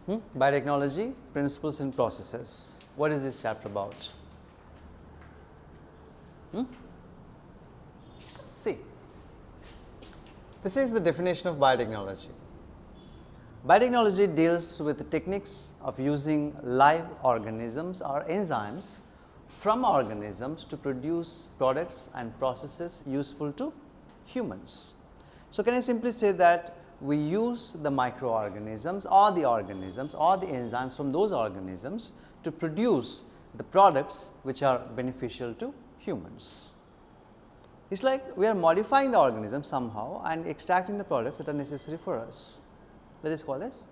Biotechnology, principles and processes. What is this chapter about? See, this is the definition of biotechnology. Biotechnology deals with the techniques of using live organisms or enzymes from organisms to produce products and processes useful to humans. So, can I simply say that we use the microorganisms or the enzymes from those organisms to produce the products which are beneficial to humans. It is like we are modifying the organism somehow and extracting the products that are necessary for us. That is called as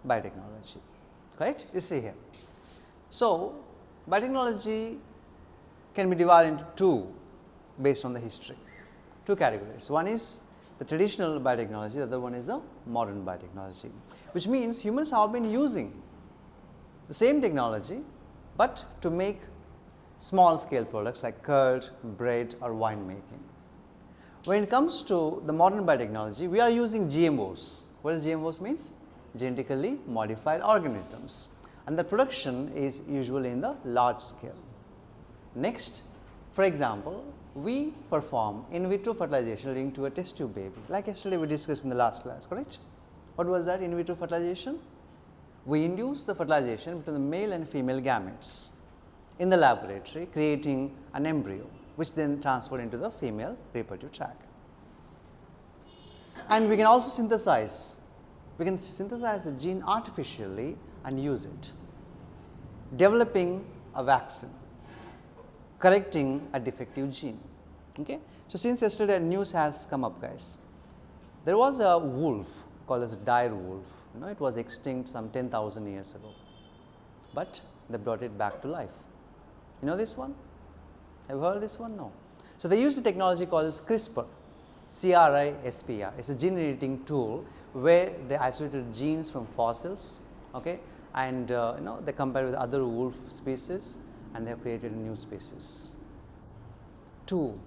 biotechnology, right? You see here. So, biotechnology can be divided into two based on the history, two categories. One is the traditional biotechnology, the other one is a modern biotechnology, which means humans have been using the same technology, but to make small scale products like curd, bread or wine making. When it comes to the modern biotechnology, we are using GMOs. What does GMOs means? Genetically modified organisms, and the production is usually in the large scale. Next, for example, we perform in vitro fertilization leading to a test tube baby, like yesterday we discussed in the last class, correct? What was that in vitro fertilization? We induce the fertilization between the male and female gametes in the laboratory, creating an embryo, which then transferred into the female reproductive tract. And we can also synthesize a gene artificially and use it, developing a vaccine, correcting a defective gene. Okay? So, since yesterday news has come up, guys, there was a wolf called as dire wolf. It was extinct some 10,000 years ago, but they brought it back to life. You know this one? Have you heard this one? No. So, they used a technology called as CRISPR, CRISPR. It is a gene editing tool where they isolated genes from fossils, okay, and they compared with other wolf species and they have created a new species. Two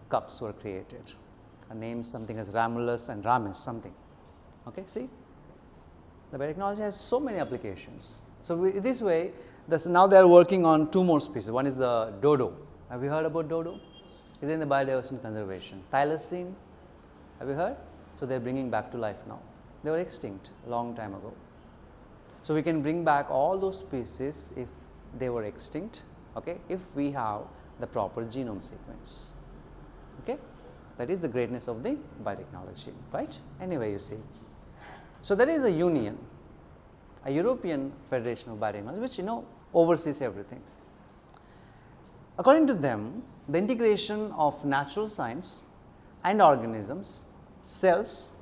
cubs were created, named something as Ramulus and Ramis something. Okay, see, the biotechnology has so many applications. So, this way now they are working on two more species. One is the dodo. Have you heard about dodo? It is in the biodiversity conservation. Thylacine, have you heard? So, they are bringing back to life now. They were extinct a long time ago. So, we can bring back all those species if they were extinct, okay, if we have the proper genome sequence. Okay? That is the greatness of the biotechnology, right? Anyway, you see. So, there is a union, a European Federation of Biotechnology, which oversees everything. According to them, the integration of natural science and organisms, cells,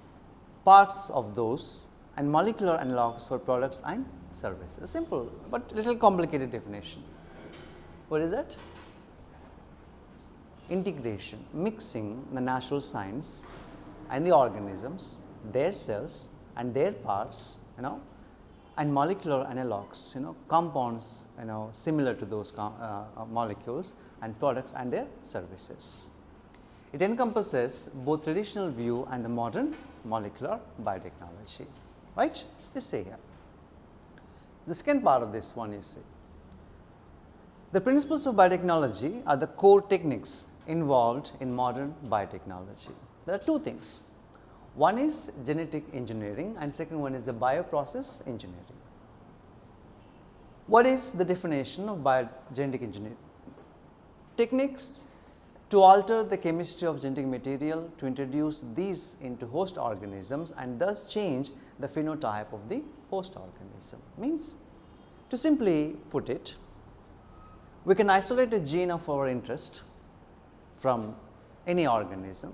parts of those and molecular analogs for products and services. Simple but little complicated definition. What is that? Integration, mixing the natural science and the organisms, their cells and their parts, and molecular analogs, compounds, similar to those molecules and products and their services. It encompasses both traditional view and the modern molecular biotechnology, right? You see here. The second part of this one, you see. The principles of biotechnology are the core techniques involved in modern biotechnology. There are two things. One is genetic engineering and second one is the bioprocess engineering. What is the definition of genetic engineering? Techniques to alter the chemistry of genetic material to introduce these into host organisms and thus change the phenotype of the host organism. Means, to simply put it, we can isolate a gene of our interest from any organism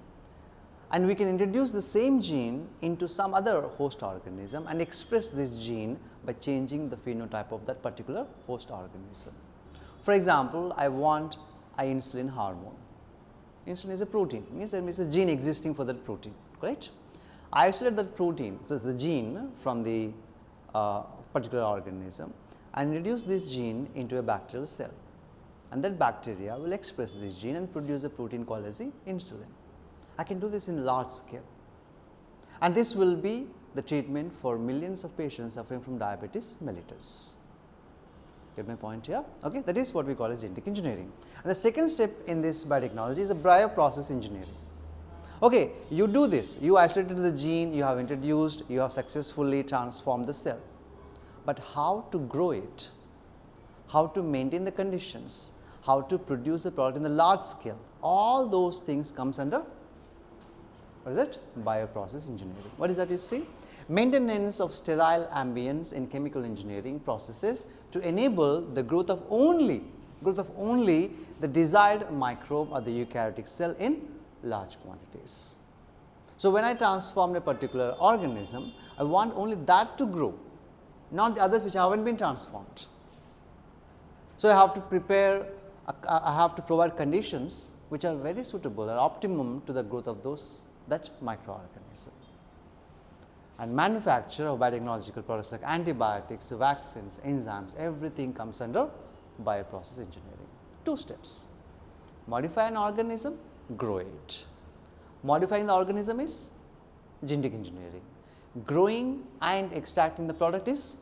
and we can introduce the same gene into some other host organism and express this gene by changing the phenotype of that particular host organism. For example, I want an insulin hormone. Insulin is a protein, means there is a gene existing for that protein, correct? I isolate that protein, so the gene from the particular organism and introduce this gene into a bacterial cell, and that bacteria will express this gene and produce a protein called as the insulin. I can do this in large scale, and this will be the treatment for millions of patients suffering from diabetes mellitus. Get my point here? Okay, that is what we call as genetic engineering. And the second step in this biotechnology is a bioprocess engineering. Okay, you do this, you isolated the gene, you have introduced, you have successfully transformed the cell. But how to grow it, how to maintain the conditions, how to produce the product in the large scale, all those things comes under, what is it? Bioprocess engineering. What is that you see? Maintenance of sterile ambience in chemical engineering processes to enable the growth of only the desired microbe or the eukaryotic cell in large quantities. So, when I transform a particular organism, I want only that to grow, not the others which haven't been transformed. So, I have to prepare, I have to provide conditions which are very suitable or optimum to the growth of that microorganism. And manufacture of biotechnological products like antibiotics, vaccines, enzymes, everything comes under bioprocess engineering. 2 steps: modify an organism, grow it. Modifying the organism is genetic engineering. Growing and extracting the product is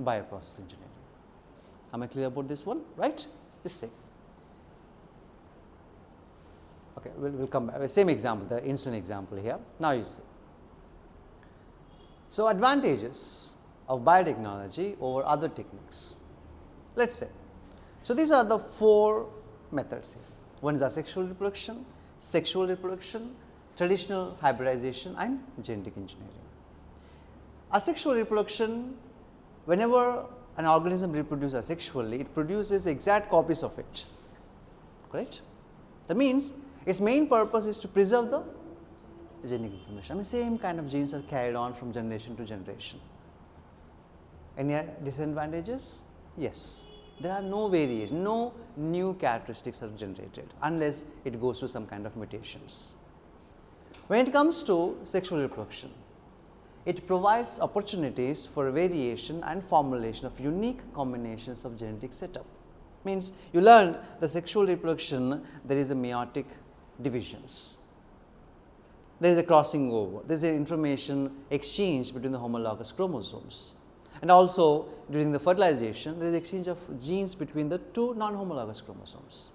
bioprocess engineering. Am I clear about this one? Right? Just say. Okay, we'll come back. Same example, the insulin example here. Now you see. So, advantages of biotechnology over other techniques. Let us say. So, these are the 4 methods here. One is asexual reproduction, sexual reproduction, traditional hybridization and genetic engineering. Asexual reproduction, whenever an organism reproduces asexually, it produces the exact copies of it, correct? That means, its main purpose is to preserve the genetic information. I mean, same kind of genes are carried on from generation to generation. Any disadvantages? Yes. There are no variation, no new characteristics are generated unless it goes through some kind of mutations. When it comes to sexual reproduction, it provides opportunities for variation and formulation of unique combinations of genetic setup. Means you learned the sexual reproduction, there is a meiotic divisions, there is a crossing over, there is an information exchange between the homologous chromosomes. And also during the fertilization, there is exchange of genes between the 2 non-homologous chromosomes.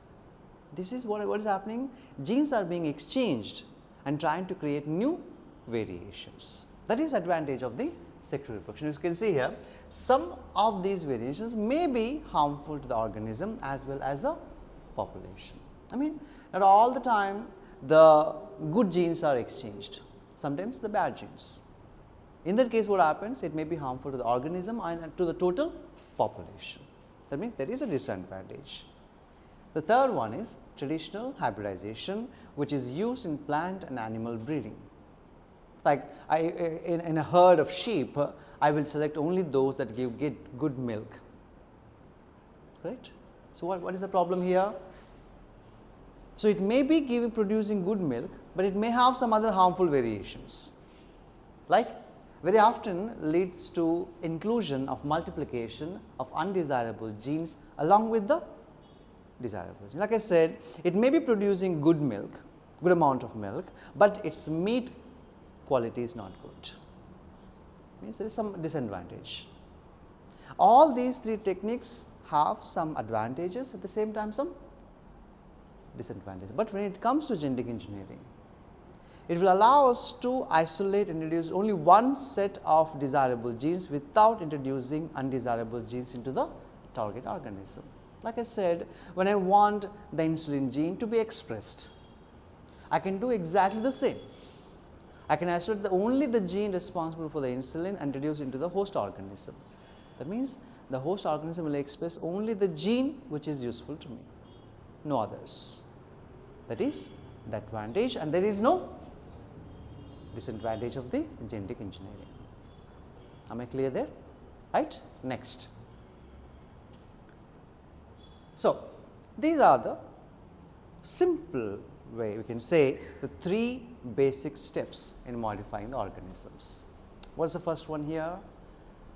This is what is happening. Genes are being exchanged and trying to create new variations. That is advantage of the sexual reproduction. You can see here, some of these variations may be harmful to the organism as well as the population. I mean, not all the time the good genes are exchanged, sometimes the bad genes. In that case, what happens? It may be harmful to the organism and to the total population. That means there is a disadvantage. The third one is traditional hybridization, which is used in plant and animal breeding. Like in a herd of sheep, I will select only those that get good milk, right? So, what is the problem here? So, it may be producing good milk, but it may have some other harmful variations, like very often leads to inclusion of multiplication of undesirable genes along with the desirable genes. Like I said, it may be producing good milk, good amount of milk, but its meat quality is not good. Means there is some disadvantage. All these 3 techniques have some advantages, at the same time some disadvantages. But when it comes to genetic engineering, it will allow us to isolate and introduce only one set of desirable genes without introducing undesirable genes into the target organism. Like I said, when I want the insulin gene to be expressed, I can do exactly the same. I can isolate only the gene responsible for the insulin and introduce into the host organism. That means the host organism will express only the gene which is useful to me, no others. That is the advantage, and there is no disadvantage of the genetic engineering. Am I clear there? Right? Next. So, these are the simple way we can say the 3 basic steps in modifying the organisms. What is the first one here?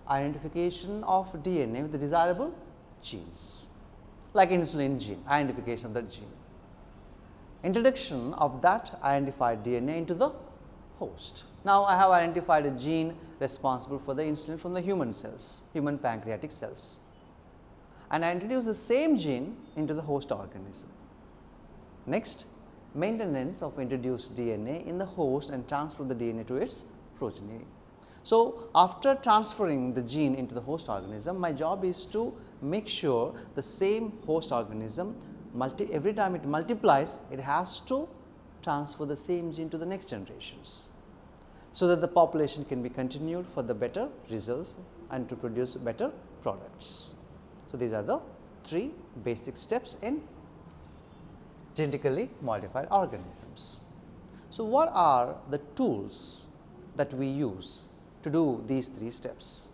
Identification of DNA with the desirable genes, like insulin gene, identification of that gene. Introduction of that identified DNA into the host. Now, I have identified a gene responsible for the insulin from the human cells, human pancreatic cells, and I introduce the same gene into the host organism. Next, maintenance of introduced DNA in the host and transfer the DNA to its progeny. So, after transferring the gene into the host organism, my job is to make sure the same host organism every time it multiplies, it has to transfer the same gene to the next generations, so that the population can be continued for the better results and to produce better products. So, these are the 3 basic steps in genetically modified organisms. So, what are the tools that we use to do these 3 steps?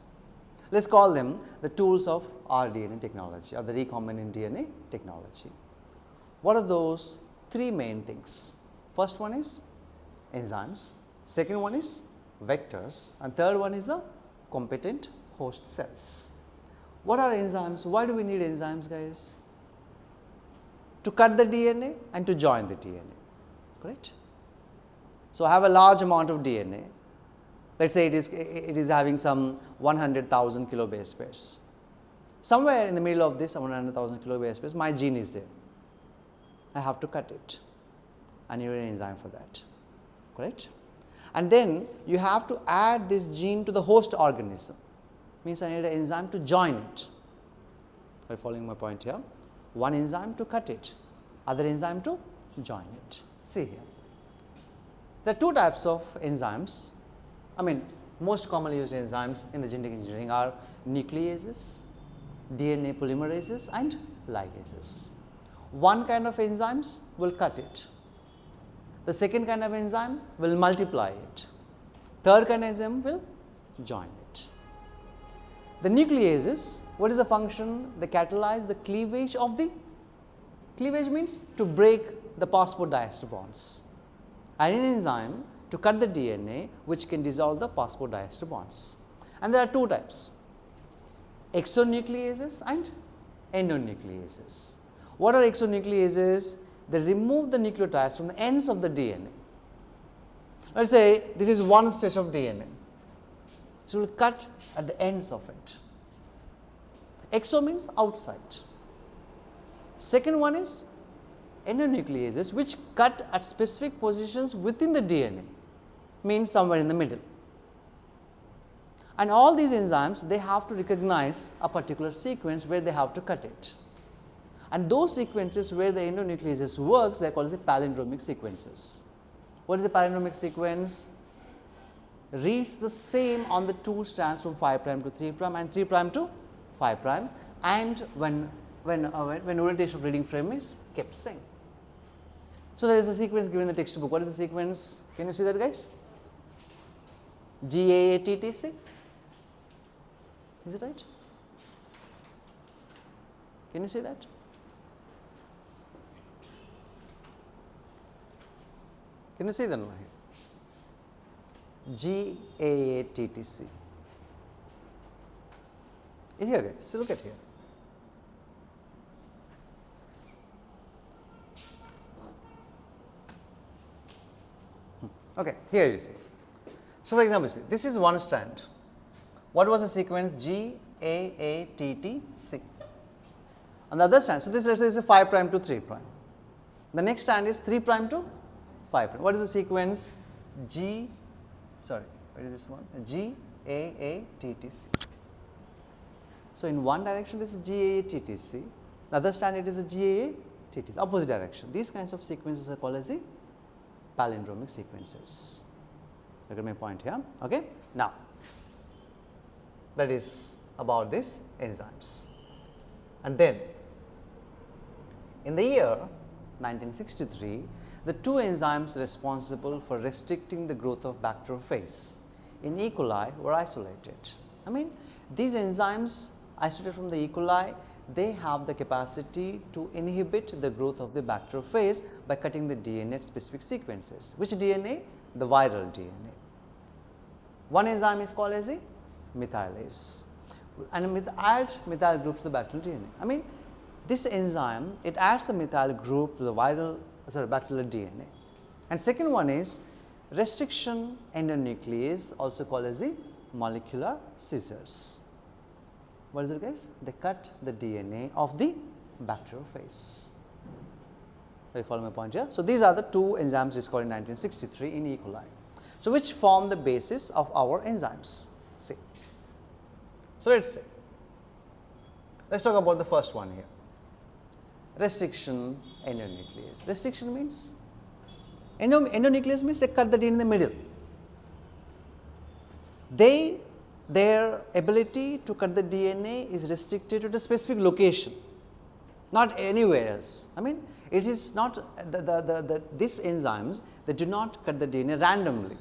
Let us call them the tools of rDNA technology or the recombinant DNA technology. What are those 3 main things? First one is enzymes, second one is vectors, and third one is the competent host cells. What are enzymes? Why do we need enzymes, guys? To cut the DNA and to join the DNA, correct? So, I have a large amount of DNA. Let us say it is having some 100,000 kilobase pairs. Somewhere in the middle of this 100,000 kilobase pairs, my gene is there. I have to cut it. I need an enzyme for that, correct? And then you have to add this gene to the host organism, means I need an enzyme to join it. Are you following my point here? One enzyme to cut it, other enzyme to join it. See here, there are 2 types of enzymes. I mean, most commonly used enzymes in the genetic engineering are nucleases, DNA polymerases and ligases. One kind of enzymes will cut it. The second kind of enzyme will multiply it. Third kind of enzyme will join it. The nucleases, what is the function? They catalyze the cleavage of the, cleavage means to break the phosphodiester bonds. And an enzyme to cut the DNA which can dissolve the phosphodiester bonds. And there are 2 types, exonucleases and endonucleases. What are exonucleases? They remove the nucleotides from the ends of the DNA. Let us say this is one stretch of DNA. So, we will cut at the ends of it. Exo means outside. Second one is endonucleases, which cut at specific positions within the DNA, means somewhere in the middle. And all these enzymes, they have to recognize a particular sequence where they have to cut it. And those sequences where the endonucleases works, they are called as the palindromic sequences. What is a palindromic sequence? Reads the same on the 2 strands from 5 prime to 3 prime and 3 prime to 5 prime, and when orientation of reading frame is kept same. So, there is a sequence given in the textbook. What is the sequence? Can you see that, guys? GAATTC, is it right? Can you see that? Can you see that one here? GAATTC. Here, guys, look at here. Okay, here you see. So, for example, see, this is one strand. What was the sequence? GAATTC. On the other strand, so this, let us say, is a 5 prime to 3 prime. The next strand is 3 prime to 5 prime. What is the sequence? What is this one? GAATTC. So, in one direction this is GAATTC, the other strand it is a GAATTC, opposite direction. These kinds of sequences are called as the palindromic sequences. You get my point here. Okay. Now, that is about these enzymes. And then, in the year 1963, the 2 enzymes responsible for restricting the growth of bacteriophage in E. coli were isolated. I mean, these enzymes isolated from the E. coli, they have the capacity to inhibit the growth of the bacteriophage by cutting the DNA at specific sequences. Which DNA? The viral DNA. One enzyme is called as a methylase, and it adds methyl groups to the bacterial DNA. I mean, this enzyme, it adds a methyl group to the bacterial DNA. And second one is restriction endonuclease, also called as the molecular scissors. What is it, guys? They cut the DNA of the bacteriophage. Do you follow my point here? So, these are the two enzymes discovered in 1963 in E. coli. So, which form the basis of our enzymes? See. So, let us say, let us talk about the first one here, restriction endonuclease. Restriction means, endonuclease means they cut the DNA in the middle. Their ability to cut the DNA is restricted to the specific location, not anywhere else. I mean, it is not these enzymes, they do not cut the DNA randomly.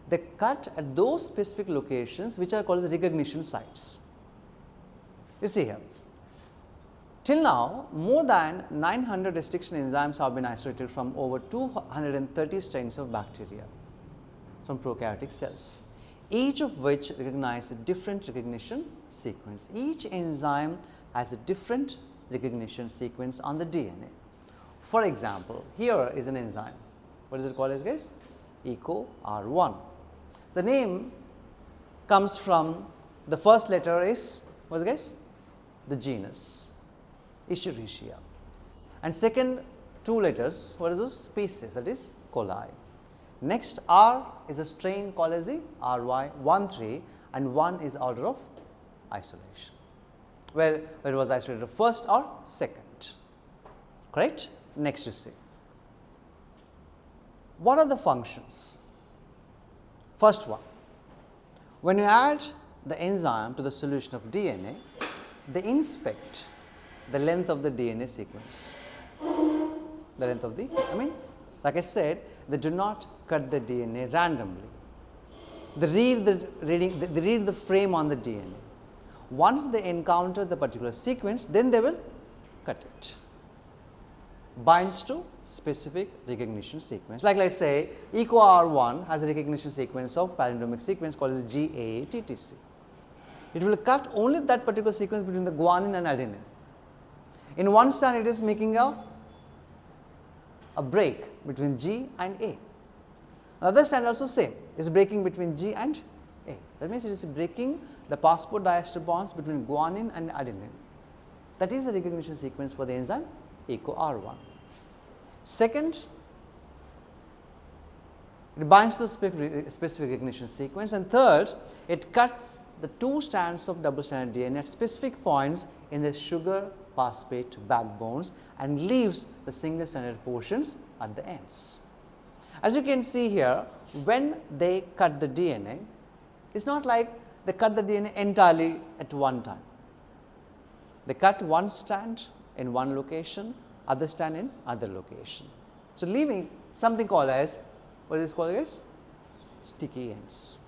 They cut at those specific locations which are called as recognition sites. You see here, till now more than 900 restriction enzymes have been isolated from over 230 strains of bacteria from prokaryotic cells, each of which recognize a different recognition sequence. Each enzyme has a different recognition sequence on the DNA. For example, here is an enzyme. What is it called as, guys? EcoR1. The name comes from the first letter is, what is it, guys? The genus Escherichia, and second two letters, what is those? Species, that is coli. Next, R is a strain called as the RY13, and 1 is order of isolation, where it was isolated first or second, correct? Next, you see, what are the functions? First one, when you add the enzyme to the solution of DNA, they inspect the length of the DNA sequence. The length of the, like I said, they do not cut the DNA randomly. They read the frame on the DNA. Once they encounter the particular sequence, then they will cut it. Binds to specific recognition sequence. Like, let us say, EcoR1 has a recognition sequence of palindromic sequence called as GAATTC. It will cut only that particular sequence between the guanine and adenine. In one strand, it is making a break between G and A. Another strand also same, is breaking between G and A. That means, it is breaking the phosphodiester bonds between guanine and adenine. That is the recognition sequence for the enzyme EcoR1. Second, it binds to the specific recognition sequence, and third, it cuts the two strands of double stranded DNA at specific points in the sugar phosphate backbones and leaves the single stranded portions at the ends. As you can see here, when they cut the DNA, it is not like they cut the DNA entirely at one time. They cut one strand in one location, other strand in other location. So, leaving something called as, what is this called as? Sticky ends.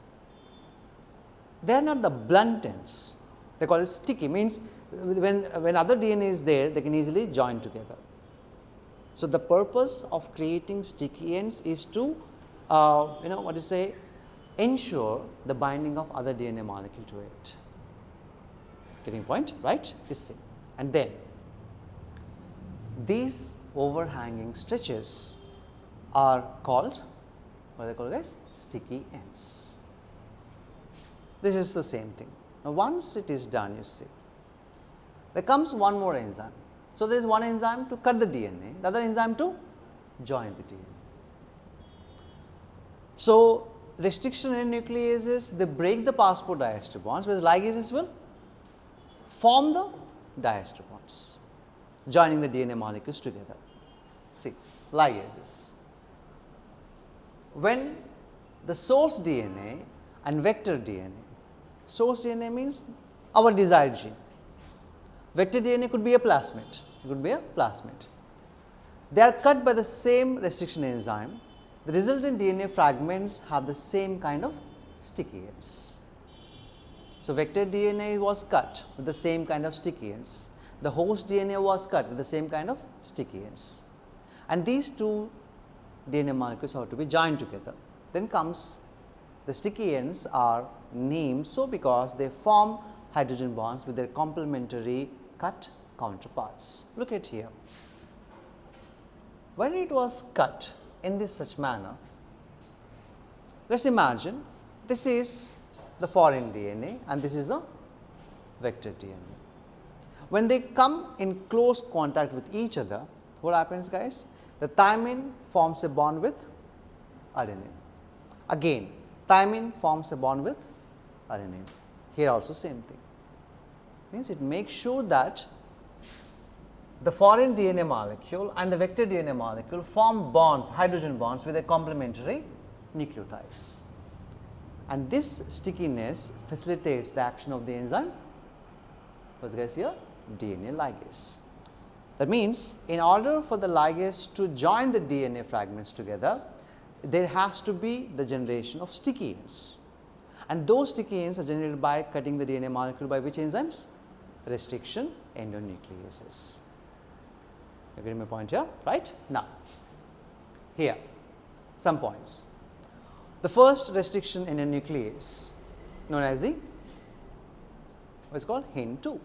They are not the blunt ends, they call it sticky, means when other DNA is there, they can easily join together. So, the purpose of creating sticky ends is to ensure the binding of other DNA molecule to it. Getting point, right? You see. And then these overhanging stretches are called, what are they called, guys? Sticky ends. This is the same thing. Now, once it is done, you see, there comes one more enzyme. So, there is one enzyme to cut the DNA, the other enzyme to join the DNA. So, restriction endonucleases, they break the phosphodiester bonds, whereas ligases will form the diester bonds, joining the DNA molecules together. See, ligases. When the source DNA and vector DNA, source DNA means our desired gene, vector DNA could be a plasmid, it could be a plasmid. They are cut by the same restriction enzyme. The resultant DNA fragments have the same kind of sticky ends. So, vector DNA was cut with the same kind of sticky ends. The host DNA was cut with the same kind of sticky ends. And these two DNA molecules have to be joined together. Then comes the sticky ends are named so because they form hydrogen bonds with their complementary cut counterparts. Look at here. When it was cut in this such manner, Let us imagine this is the foreign DNA and this is the vector DNA. When they come in close contact with each other, what happens, guys? The thymine forms a bond with adenine. Again, thymine forms a bond with adenine. Here also same thing. Means it makes sure that the foreign DNA molecule and the vector DNA molecule form bonds, hydrogen bonds with their complementary nucleotides. And this stickiness facilitates the action of the enzyme. What's, guys, here? DNA ligase. That means, in order for the ligase to join the DNA fragments together, there has to be the generation of sticky ends. And those sticky ends are generated by cutting the DNA molecule by which enzymes? Restriction endonucleases. You getting my point here, right? Now, here, some points. The first restriction endonuclease, known as the, what is called HIN2,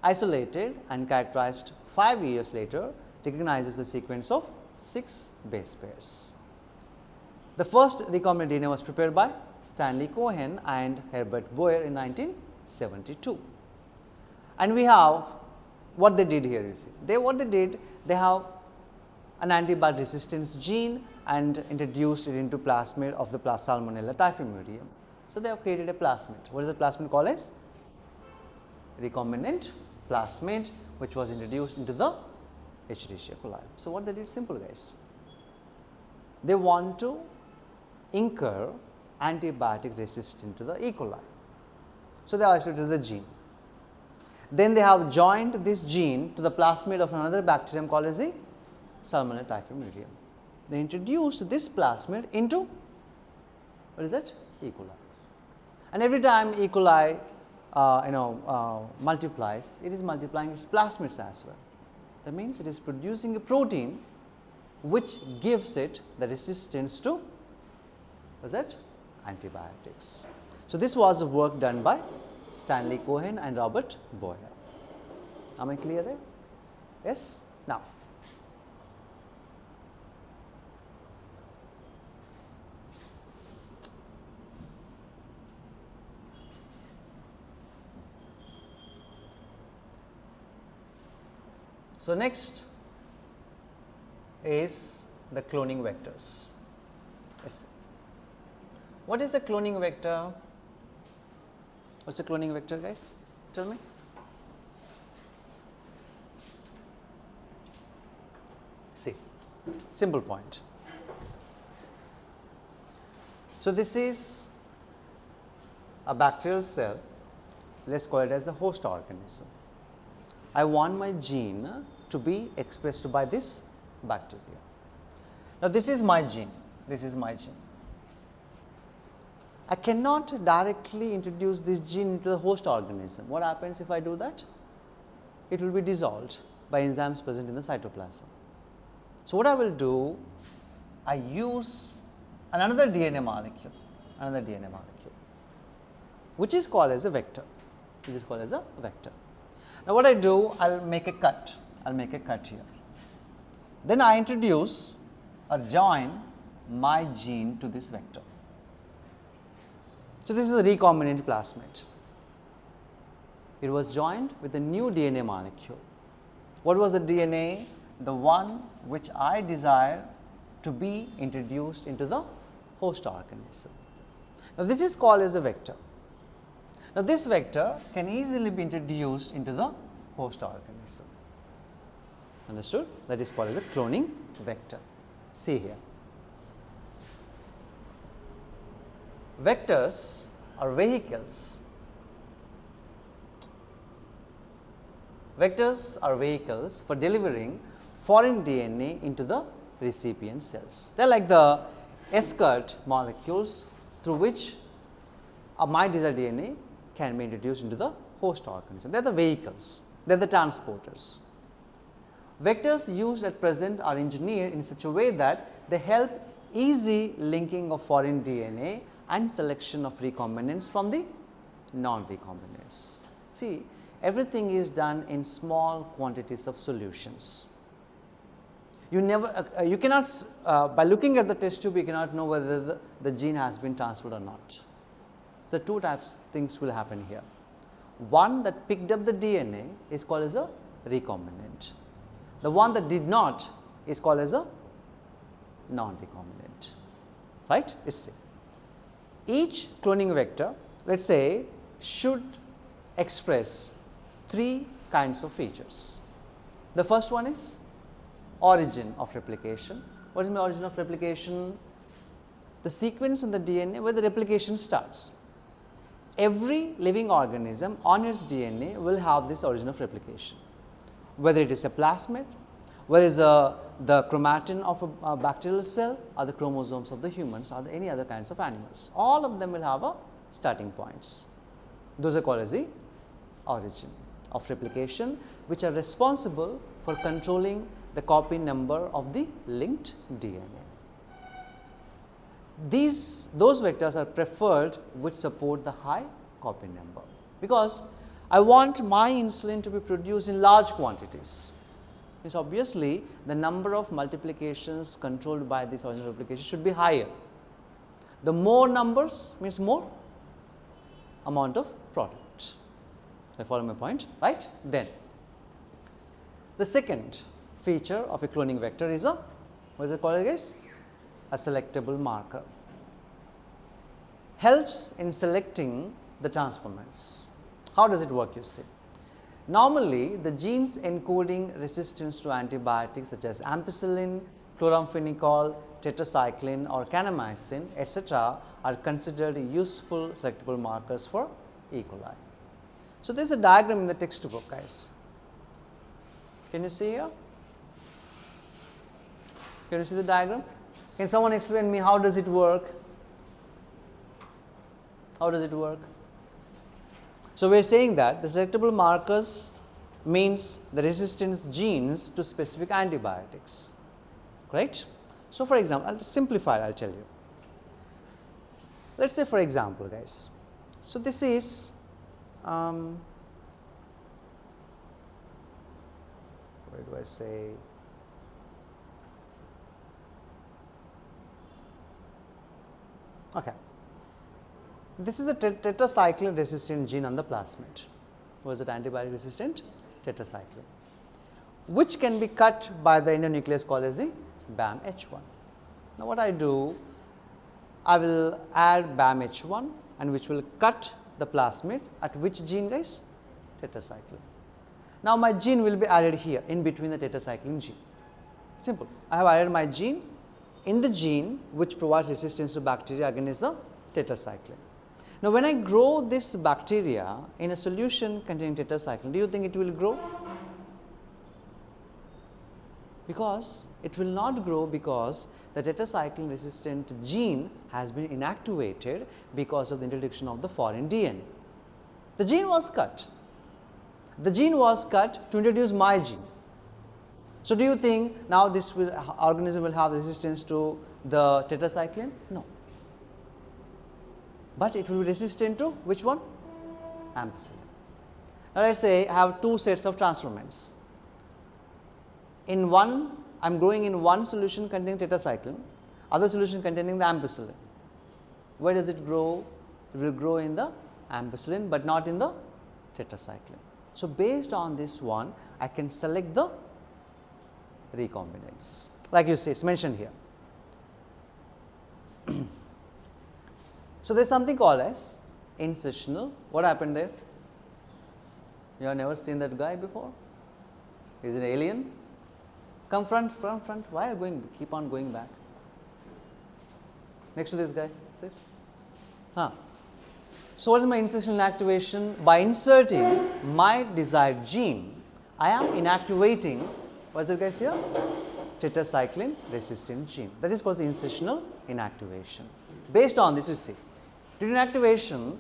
isolated and characterized 5 years later, recognizes the sequence of 6 base pairs. The first recombinant DNA was prepared by Stanley Cohen and Herbert Boyer in 1972. And we have what they did here, you see. They have an antibiotic resistance gene and introduced it into plasmid of the Salmonella typhimurium. So, they have created a plasmid. What is the plasmid called as? Recombinant plasmid, which was introduced into the Escherichia coli. So, what they did? Simple, guys. They want to incur antibiotic resistance to the E. coli. So, they isolated the gene. Then they have joined this gene to the plasmid of another bacterium called as the Salmonella typhimurium. They introduced this plasmid into, what is that? E. coli. And every time E. coli multiplies, it is multiplying its plasmids as well. That means it is producing a protein which gives it the resistance to, what is that? Antibiotics. So, this was the work done by Stanley Cohen and Robert Boyer. Am I clear here? Yes? Now, so next is the cloning vectors. Yes. What is the cloning vector? What's the cloning vector, guys? Tell me. See, simple point. So, this is a bacterial cell, let us call it as the host organism. I want my gene to be expressed by this bacteria. Now, this is my gene, this is my gene. I cannot directly introduce this gene into the host organism. What happens if I do that? It will be dissolved by enzymes present in the cytoplasm. So, what I will do, I use another DNA molecule, which is called as a vector, Now, what I do, I will make a cut, here. Then I introduce or join my gene to this vector. So, this is a recombinant plasmid. It was joined with a new DNA molecule. What was the DNA? The one which I desire to be introduced into the host organism. Now, this is called as a vector. Now, this vector can easily be introduced into the host organism. Understood? That is called as a cloning vector. See here. Vectors are vehicles. Vectors are vehicles for delivering foreign DNA into the recipient cells. They are like the escort molecules through which my desired DNA can be introduced into the host organism. They are the vehicles, they are the transporters. Vectors used at present are engineered in such a way that they help easy linking of foreign DNA and selection of recombinants from the non-recombinants. See, everything is done in small quantities of solutions. You never, you cannot, by looking at the test tube, you cannot know whether the gene has been transferred or not. The two types things will happen here. One that picked up the DNA is called as a recombinant. The one that did not is called as a non-recombinant, right? Each cloning vector, let us say, should express three kinds of features. The first one is origin of replication. What is my origin of replication? The sequence in the DNA where the replication starts. Every living organism on its DNA will have this origin of replication, whether it is a plasmid, whether it is the chromatin of a bacterial cell, or the chromosomes of the humans, or any other kinds of animals. All of them will have a starting points. Those are called as the origin of replication, which are responsible for controlling the copy number of the linked DNA. Those vectors are preferred which support the high copy number, because I want my insulin to be produced in large quantities. Means obviously, the number of multiplications controlled by this original replication should be higher. The more numbers means more amount of product. You follow my point, right? Then, the second feature of a cloning vector is what is it called, guys? A selectable marker. Helps in selecting the transformants. How does it work, you see? Normally, the genes encoding resistance to antibiotics such as ampicillin, chloramphenicol, tetracycline or kanamycin, etc. are considered useful selectable markers for E. coli. So, there is a diagram in the textbook, guys. Can you see here? Can you see the diagram? Can someone explain me how does it work? How does it work? So, we are saying that the selectable markers means the resistance genes to specific antibiotics, correct? So, for example, I will simplify it, I will tell you. Let us say for example, guys. So, this is where do I say? Okay. This is a tetracycline resistant gene on the plasmid. Was it antibiotic resistant? Tetracycline, which can be cut by the endonuclease called as the BAMH1. Now, what I do? I will add BAMH1 and which will cut the plasmid at which gene, guys? Tetracycline. Now, my gene will be added here in between the tetracycline gene. Simple. I have added my gene in the gene which provides resistance to bacteria against the tetracycline. Now, when I grow this bacteria in a solution containing tetracycline, do you think it will grow? Because it will not grow, because the tetracycline resistant gene has been inactivated because of the introduction of the foreign DNA. The gene was cut. The gene was cut to introduce my gene. So, do you think now this organism will have resistance to the tetracycline? No. But it will be resistant to which one? Ampicillin. Now, let us say I have two sets of transformants. In one, I am growing in one solution containing tetracycline, other solution containing the ampicillin. Where does it grow? It will grow in the ampicillin, but not in the tetracycline. So, based on this one, I can select the recombinants, like you see, it is mentioned here. So, there is something called as insertional. What happened there? You have never seen that guy before? Is it an alien? Come front. Why are you going? Keep on going back. Next to this guy. That's it. So, what is my insertional activation? By inserting my desired gene, I am inactivating, what is it, guys, here? Tetracycline resistant gene. That is called the insertional inactivation. Based on this, you see, due to inactivation,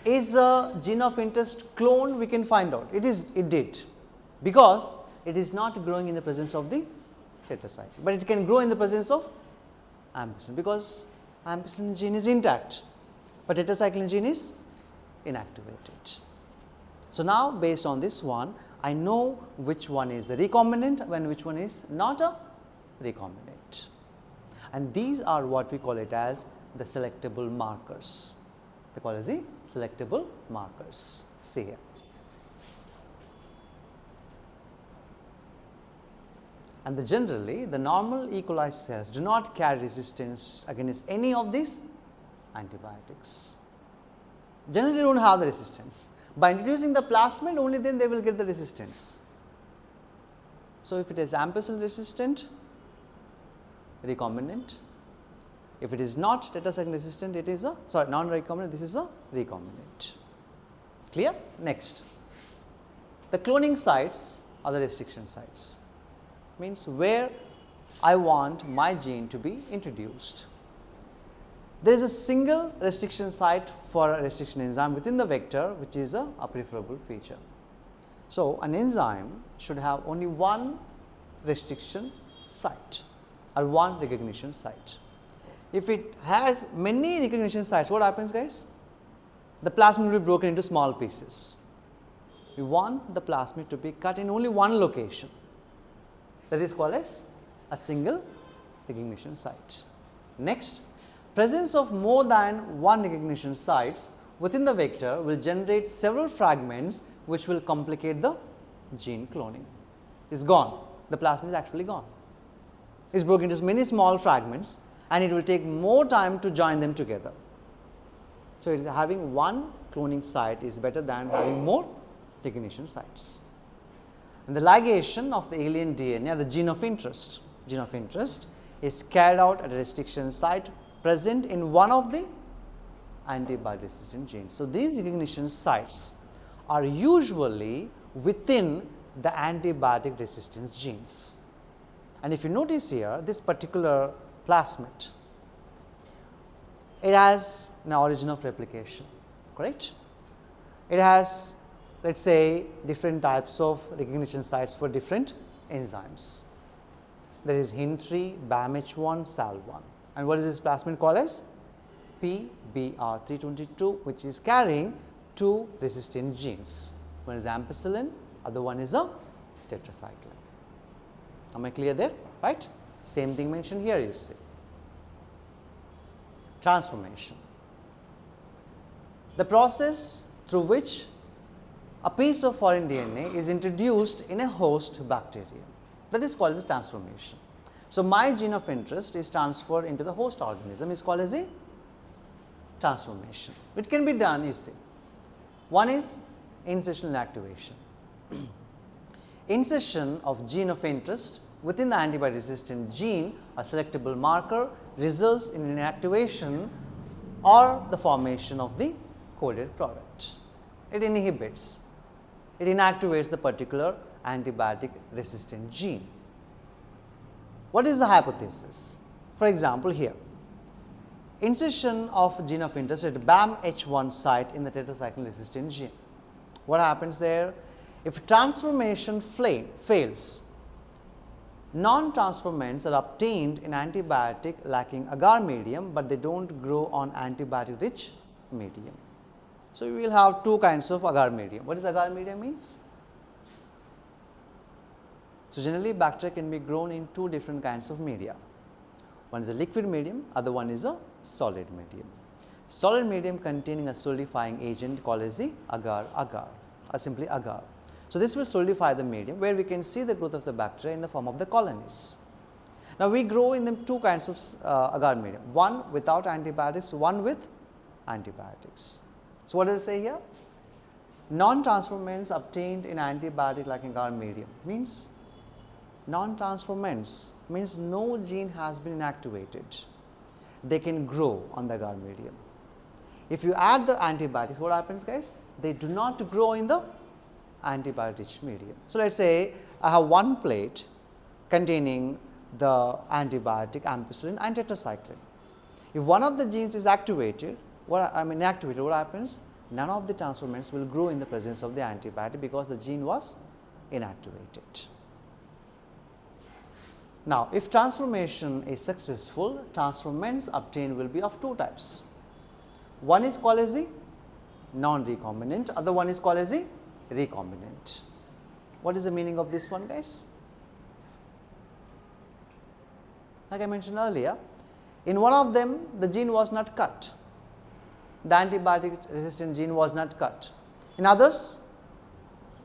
is the gene of interest cloned? We can find out. It did, because it is not growing in the presence of the tetracycline, but it can grow in the presence of ampicillin, because ampicillin gene is intact, but tetracycline gene is inactivated. So, now based on this one, I know which one is a recombinant and which one is not a recombinant. And these are what we call it as the selectable markers. They call it as the selectable markers. See here. And generally, the normal E. coli cells do not carry resistance against any of these antibiotics. Generally, they do not have the resistance. By introducing the plasmid, only then they will get the resistance. So, if it is ampicillin resistant, recombinant. If it is not tetracycline resistant, it is a non-recombinant, this is a recombinant. Clear? Next, the cloning sites are the restriction sites, means where I want my gene to be introduced. There is a single restriction site for a restriction enzyme within the vector, which is a preferable feature. So, an enzyme should have only one restriction site or one recognition site. If it has many recognition sites, what happens, guys? The plasmid will be broken into small pieces. We want the plasmid to be cut in only one location, that is called as a single recognition site. Next, presence of more than one recognition sites within the vector will generate several fragments which will complicate the gene cloning. It's gone, the plasmid is actually gone. It's broken into many small fragments and it will take more time to join them together. So, it is having one cloning site is better than having more recognition sites. And the ligation of the alien DNA, the gene of interest is carried out at a restriction site present in one of the antibiotic resistant genes. So, these recognition sites are usually within the antibiotic resistance genes. And if you notice here, this particular plasmid, it has an origin of replication, correct? It has, let us say, different types of recognition sites for different enzymes. There is HIN3, BAMH1, SAL1. And what is this plasmid called as? PBR322, which is carrying two resistant genes. One is ampicillin, other one is a tetracycline. Am I clear there? Right? Same thing mentioned here, you see. Transformation. The process through which a piece of foreign DNA is introduced in a host bacterium, that is called as a transformation. So, my gene of interest is transferred into the host organism is called as a transformation. It can be done, you see. One is insertion and activation. Insertion of gene of interest within the antibiotic resistant gene, a selectable marker, results in inactivation or the formation of the coded product. It inhibits, it inactivates the particular antibiotic resistant gene. What is the hypothesis? For example, here, insertion of gene of interest at BAMH1 site in the tetracycline resistant gene. What happens there? If transformation fails, non-transformants are obtained in antibiotic lacking agar medium, but they do not grow on antibiotic rich medium. So, we will have two kinds of agar medium. What is agar medium means? So, generally bacteria can be grown in two different kinds of media. One is a liquid medium, other one is a solid medium. Solid medium containing a solidifying agent called as the agar or simply agar. So, this will solidify the medium where we can see the growth of the bacteria in the form of the colonies. Now, we grow in them two kinds of agar medium, one without antibiotics, one with antibiotics. So, what does it say here? Non-transformants obtained in antibiotic like agar medium means non-transformants means no gene has been inactivated. They can grow on the agar medium. If you add the antibiotics, what happens, guys? They do not grow in the antibiotic rich medium. So, let us say I have one plate containing the antibiotic ampicillin and tetracycline. If one of the genes is activated, inactivated, what happens? None of the transformants will grow in the presence of the antibiotic because the gene was inactivated. Now, if transformation is successful, transformants obtained will be of two types. One is called as the non-recombinant, other one is called as the recombinant. What is the meaning of this one, guys? Like I mentioned earlier, in one of them the gene was not cut, the antibiotic resistant gene was not cut. In others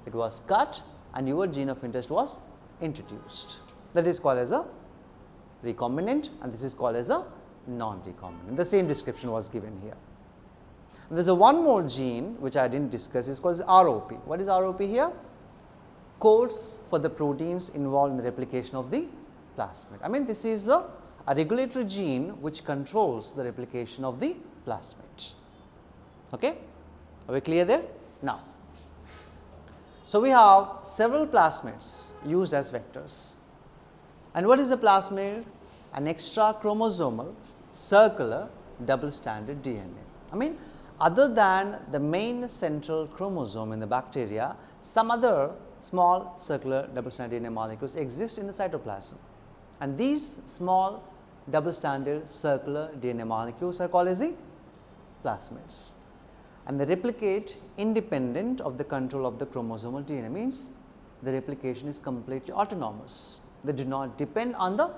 it was cut and your gene of interest was introduced. That is called as a recombinant and this is called as a non-recombinant. The same description was given here. There is a one more gene which I did not discuss, is called as ROP. What is ROP here? Codes for the proteins involved in the replication of the plasmid. I mean, this is a regulatory gene which controls the replication of the plasmid. Okay? Are we clear there? Now, so we have several plasmids used as vectors. And what is a plasmid? An extra chromosomal circular double stranded DNA. I mean, other than the main central chromosome in the bacteria, some other small circular double stranded DNA molecules exist in the cytoplasm. And these small double stranded circular DNA molecules are called as the plasmids. And they replicate independent of the control of the chromosomal DNA, means the replication is completely autonomous. They do not depend on the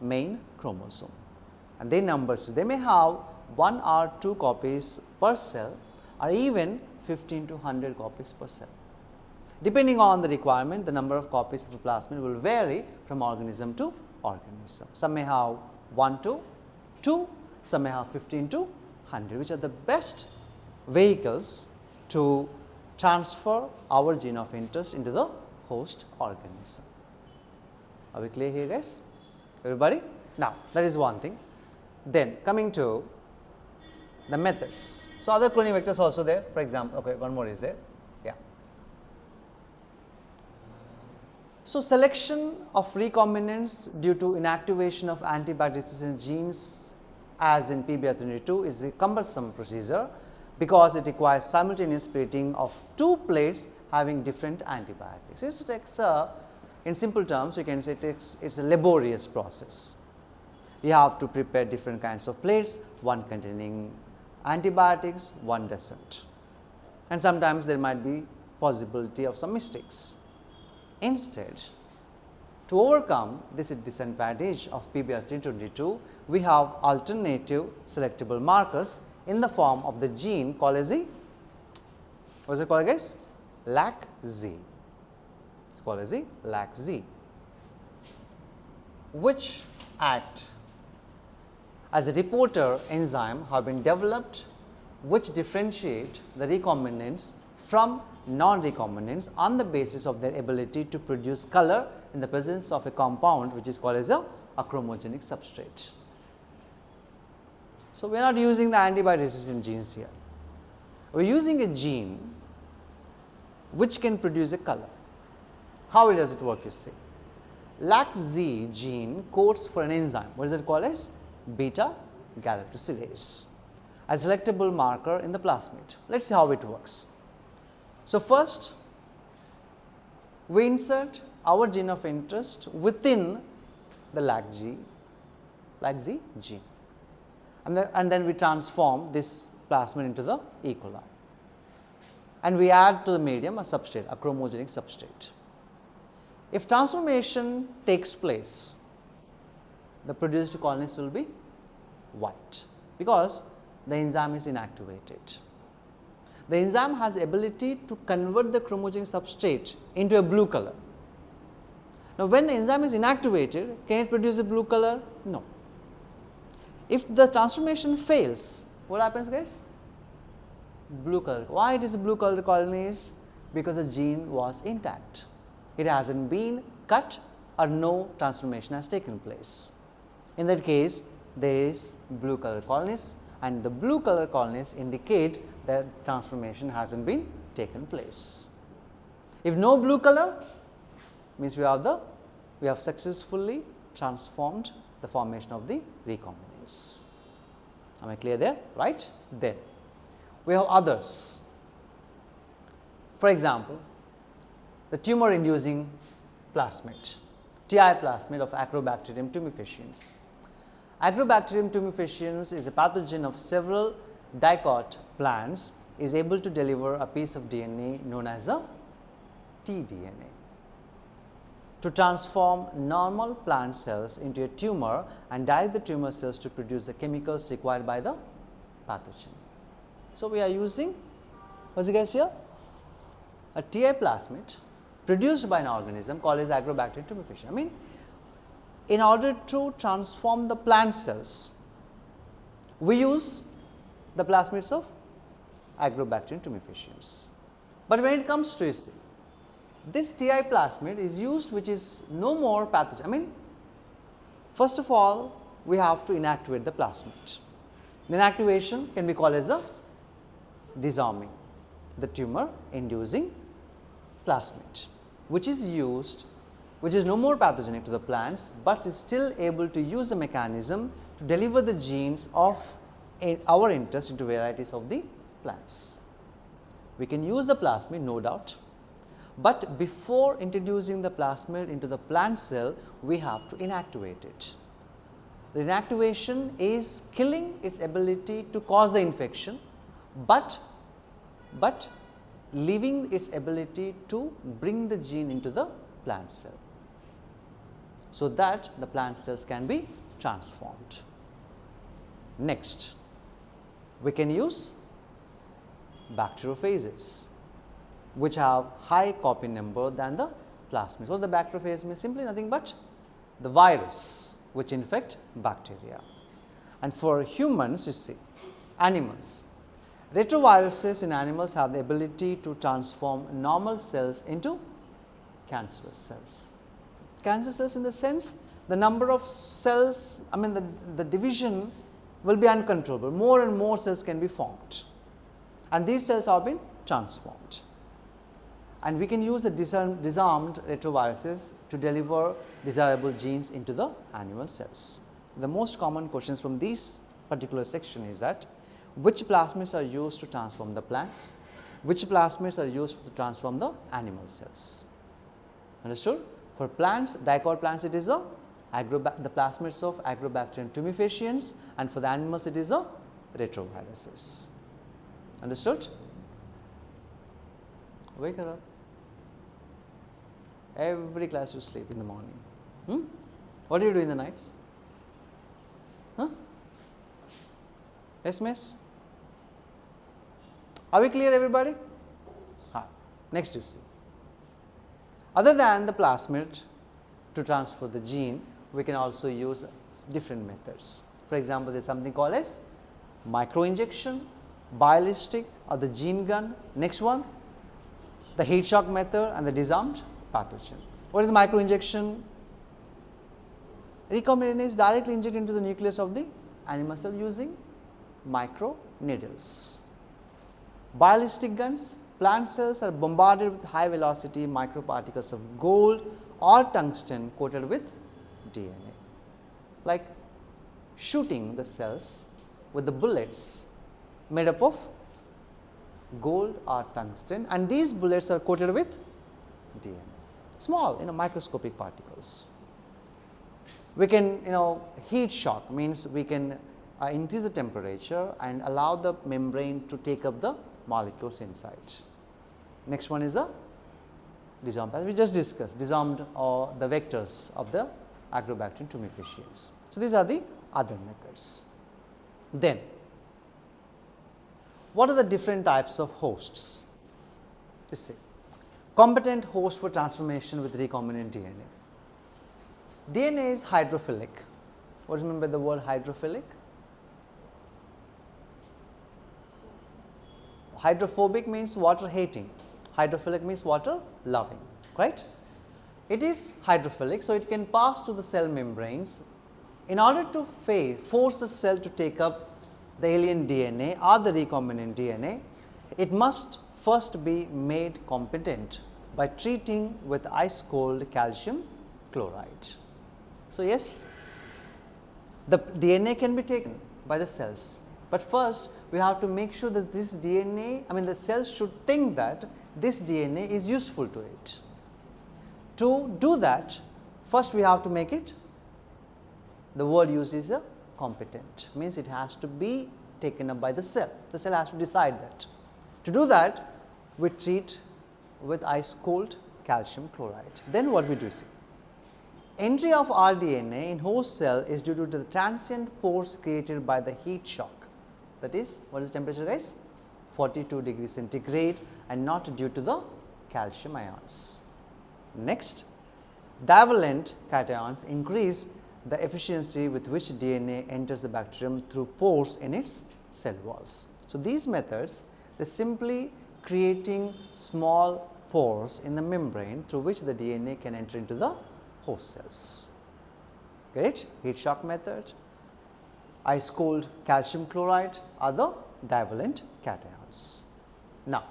main chromosome. And they numbers, they may have 1 or 2 copies per cell or even 15 to 100 copies per cell. Depending on the requirement, the number of copies of a plasmid will vary from organism to organism. Some may have 1 to 2, some may have 15 to 100, which are the best vehicles to transfer our gene of interest into the host organism. Are we clear here, guys? Everybody? Now, that is one thing. Then coming to the methods. So, other cloning vectors also there, for example, okay, one more is there. Yeah. So, selection of recombinants due to inactivation of antibiotic resistant genes as in PBR322 is a cumbersome procedure because it requires simultaneous plating of 2 plates having different antibiotics. It takes in simple terms, you can say it's a laborious process. You have to prepare different kinds of plates, one containing antibiotics, one doesn't. And sometimes there might be possibility of some mistakes. Instead, to overcome this disadvantage of PBR322, we have alternative selectable markers in the form of the gene called as the, what is it called, guys? LAC-Z. It's called as the LAC-Z, which act as a reporter enzyme have been developed which differentiate the recombinants from non-recombinants on the basis of their ability to produce color in the presence of a compound which is called as a chromogenic substrate. So, we are not using the antibiotic resistant genes here. We are using a gene which can produce a color. How does it work, you see? LAC-Z gene codes for an enzyme. What is it called as? Beta galactosidase, a selectable marker in the plasmid. Let us see how it works. So, first we insert our gene of interest within the LAC-Z gene, and then we transform this plasmid into the E. coli, and we add to the medium a substrate, a chromogenic substrate. If transformation takes place, the produced colonies will be white because the enzyme is inactivated. The enzyme has ability to convert the chromogenic substrate into a blue color. Now, when the enzyme is inactivated, can it produce a blue color? No. If the transformation fails, what happens, guys? Blue color. Why it is a blue color colonies? Because the gene was intact. It hasn't been cut or no transformation has taken place. In that case, there is blue color colonies, and the blue color colonies indicate that transformation hasn't been taken place. If no blue color, means we have successfully transformed the formation of the recombinants. Am I clear there? Right? Then we have others. For example, the tumor inducing plasmid, TI plasmid of Agrobacterium tumefaciens. Agrobacterium tumefaciens is a pathogen of several dicot plants, is able to deliver a piece of DNA known as a tDNA. To transform normal plant cells into a tumor and direct the tumor cells to produce the chemicals required by the pathogen. So, we are using, what's it guys here? A Ti plasmid produced by an organism called as Agrobacterium tumefaciens. I mean, in order to transform the plant cells, we use the plasmids of Agrobacterium tumefaciens. But when it comes to this Ti plasmid is used which is no more pathogen. I mean, first of all, we have to inactivate the plasmid. The inactivation can be called as a disarming the tumor inducing plasmid, which is used, which is no more pathogenic to the plants, but is still able to use a mechanism to deliver the genes of our interest into varieties of the plants. We can use the plasmid, no doubt, but before introducing the plasmid into the plant cell, we have to inactivate it. The inactivation is killing its ability to cause the infection, but leaving its ability to bring the gene into the plant cell, so that the plant cells can be transformed. Next, we can use bacteriophages, which have high copy number than the plasmid. So, the bacteriophage means simply nothing but the virus which infect bacteria. And for humans, you see, animals, retroviruses in animals have the ability to transform normal cells into cancerous cells. Cancerous cells in the sense, the number of cells, I mean the division will be uncontrollable, more and more cells can be formed, and these cells have been transformed. And we can use the disarmed retroviruses to deliver desirable genes into the animal cells. The most common questions from this particular section is that which plasmids are used to transform the plants, which plasmids are used to transform the animal cells. Understood? For plants, dicot plants, it is the plasmids of Agrobacterium tumefaciens, and for the animals it is the retroviruses. Understood? Wake up. Every class you sleep in the morning. What do you do in the nights? Huh? Yes, miss? Are we clear, everybody? Next you see. Other than the plasmid to transfer the gene, we can also use different methods. For example, there is something called as microinjection, ballistic or the gene gun. Next one, the heat shock method and the disarmed pathogen. What is microinjection? Recombinant is directly injected into the nucleus of the animal cell using micro needles. Ballistic guns, plant cells are bombarded with high velocity microparticles of gold or tungsten coated with DNA, like shooting the cells with the bullets made up of gold or tungsten, and these bullets are coated with DNA, small microscopic particles. We can heat shock means we can increase the temperature and allow the membrane to take up the molecules inside. Next one is the disarmed, as we just discussed, disarmed or the vectors of the Agrobacterium tumefaciens. So, these are the other methods. Then, what are the different types of hosts? You see, competent host for transformation with recombinant DNA. DNA is hydrophilic. What do you mean by the word hydrophilic? Hydrophobic means water hating, hydrophilic means water loving, right? It is hydrophilic, so it can pass to the cell membranes. In order to force the cell to take up the alien DNA or the recombinant DNA, it must first be made competent by treating with ice cold calcium chloride. So, yes, the DNA can be taken by the cells, but first we have to make sure that this DNA, the cells should think that this DNA is useful to it. To do that, first we have to make it, the word used is a competent, means it has to be taken up by the cell has to decide that. To do that, we treat with ice cold calcium chloride. Then what we do see? Entry of rDNA in host cell is due to the transient pores created by the heat shock. That is, what is the temperature, guys? 42 degrees centigrade, and not due to the calcium ions. Next, divalent cations increase the efficiency with which DNA enters the bacterium through pores in its cell walls. So, these methods, they simply creating small pores in the membrane through which the DNA can enter into the host cells. Great. Heat shock method, ice cold calcium chloride are the divalent cations. Now,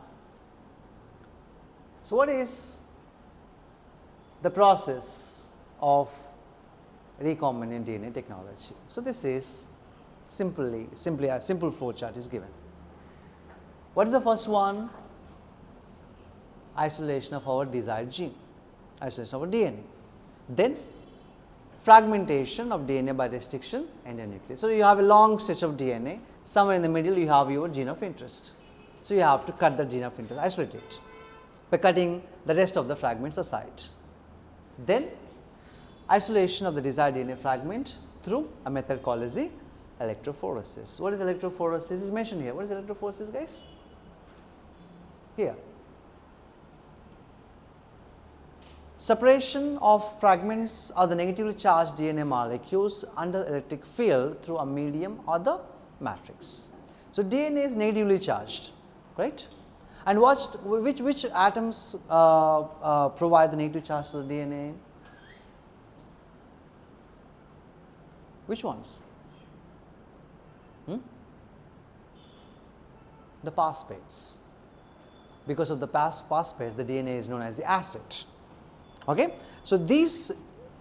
so what is the process of recombinant DNA technology? So, this is simply a simple flow chart is given. What is the first one? Isolation of our desired gene, isolation of our DNA. Then fragmentation of DNA by restriction endonuclease. So, you have a long stretch of DNA, somewhere in the middle you have your gene of interest. So, you have to cut the gene of interest, isolate it by cutting the rest of the fragments aside. Then isolation of the desired DNA fragment through a method called as the electrophoresis. What is electrophoresis is mentioned here. What is electrophoresis, guys? Here. Separation of fragments of the negatively charged DNA molecules under electric field through a medium or the matrix. So, DNA is negatively charged, right? And which atoms provide the negative charge to the DNA? Which ones? The phosphates. Because of the phosphates, the DNA is known as the acid. Okay? So, these